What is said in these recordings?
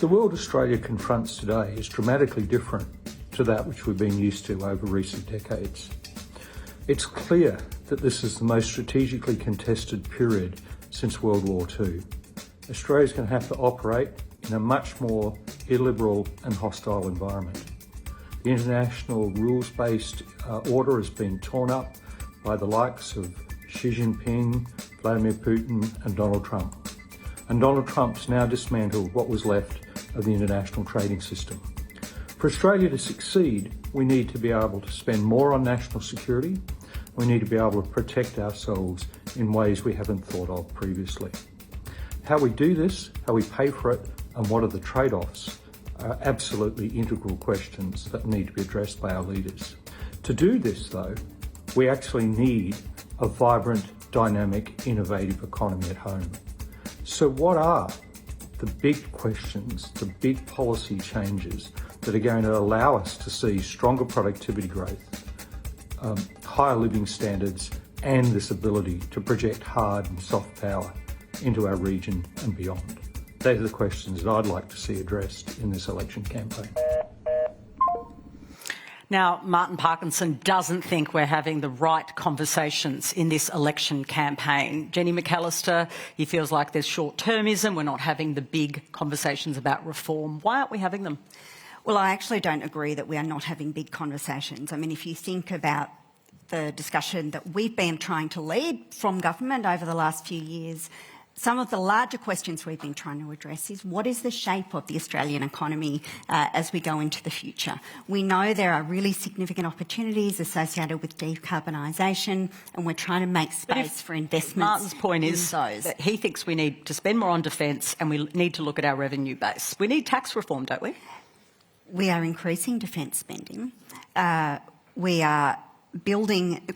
The world Australia confronts today is dramatically different to that which we've been used to over recent decades. It's clear that this is the most strategically contested period since World War II. Australia's going to have to operate in a much more illiberal and hostile environment. The international rules-based order has been torn up by the likes of Xi Jinping, Vladimir Putin and Donald Trump. And Donald Trump's now dismantled what was left of the international trading system. For Australia to succeed, we need to be able to spend more on national security. We need to be able to protect ourselves in ways we haven't thought of previously. How we do this, how we pay for it, and what are the trade-offs are absolutely integral questions that need to be addressed by our leaders. To do this, though, we actually need a vibrant, dynamic, innovative economy at home. So what are the big questions, the big policy changes that are going to allow us to see stronger productivity growth, higher living standards, and this ability to project hard and soft power into our region and beyond? Those are the questions that I'd like to see addressed in this election campaign. Now, Martin Parkinson doesn't think we're having the right conversations in this election campaign. Jenny McAllister, he feels like there's short-termism, we're not having the big conversations about reform. Why aren't we having them? Well, I actually don't agree that we are not having big conversations. I mean, if you think about the discussion that we've been trying to lead from government over the last few years, some of the larger questions we've been trying to address is what is the shape of the Australian economy as we go into the future? We know there are really significant opportunities associated with decarbonisation, and we're trying to make space for investments. Martin's point is that he thinks we need to spend more on defence and we need to look at our revenue base. We need tax reform, don't we? We are increasing defence spending. We are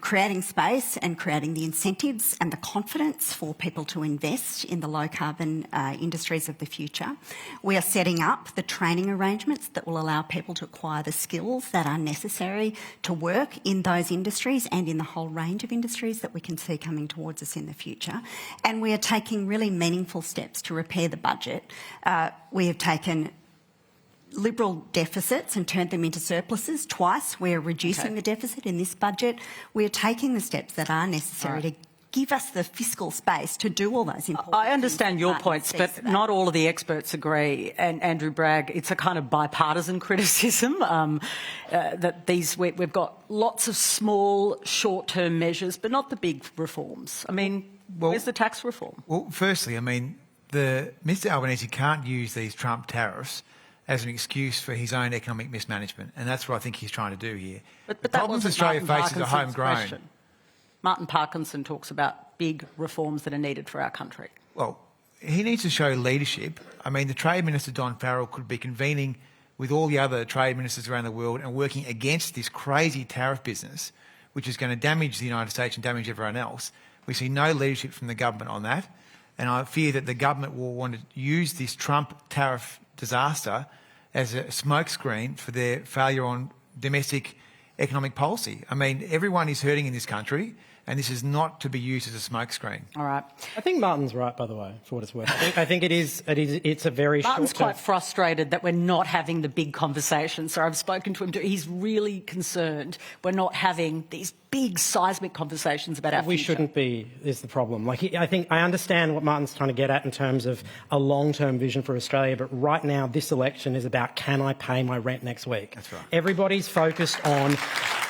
creating space and creating the incentives and the confidence for people to invest in the low-carbon industries of the future. We are setting up the training arrangements that will allow people to acquire the skills that are necessary to work in those industries and in the whole range of industries that we can see coming towards us in the future. And we are taking really meaningful steps to repair the budget. We have taken Liberal deficits and turned them into surpluses twice. We're reducing the deficit in this budget. We're taking the steps that are necessary to give us the fiscal space to do all those important I understand your points, but not all of the experts agree. And Andrew Bragg, it's a kind of bipartisan criticism that we've got lots of small, short-term measures, but not the big reforms. I mean, where's the tax reform? Well, firstly, I mean, Mr Albanese can't use these Trump tariffs as an excuse for his own economic mismanagement, and that's what I think he's trying to do here. But the problems Australia faces are homegrown. Question. Martin Parkinson talks about big reforms that are needed for our country. Well, he needs to show leadership. I mean, the Trade Minister, Don Farrell, could be convening with all the other trade ministers around the world and working against this crazy tariff business, which is going to damage the United States and damage everyone else. We see no leadership from the government on that, and I fear that the government will want to use this Trump tariff disaster as a smokescreen for their failure on domestic economic policy. I mean, everyone is hurting in this country, and this is not to be used as a smokescreen. All right. I think Martin's right, by the way, for what it's worth. I think it's a very short-term... Martin's quite frustrated that we're not having the big conversations. So I've spoken to him. He's really concerned we're not having these big seismic conversations about our future. We shouldn't be, is the problem. I think I understand what Martin's trying to get at in terms of a long-term vision for Australia, but right now this election is about, can I pay my rent next week? That's right. Everybody's focused on,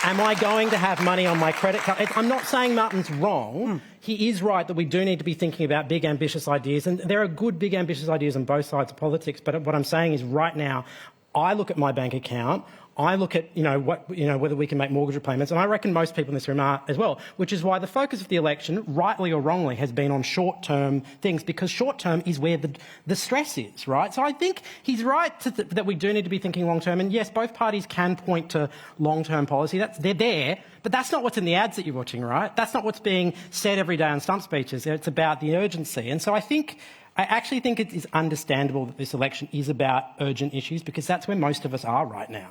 am I going to have money on my credit card? I'm not saying Martin's wrong. He is right that we do need to be thinking about big, ambitious ideas, and there are good, big, ambitious ideas on both sides of politics, but what I'm saying is right now, I look at my bank account, I look at, whether we can make mortgage repayments, and I reckon most people in this room are as well, which is why the focus of the election, rightly or wrongly, has been on short-term things, because short-term is where the stress is, right? So I think he's right that we do need to be thinking long-term, and yes, both parties can point to long-term policy. They're there, but that's not what's in the ads that you're watching, right? That's not what's being said every day on stump speeches. It's about the urgency. And so I actually think it is understandable that this election is about urgent issues, because that's where most of us are right now.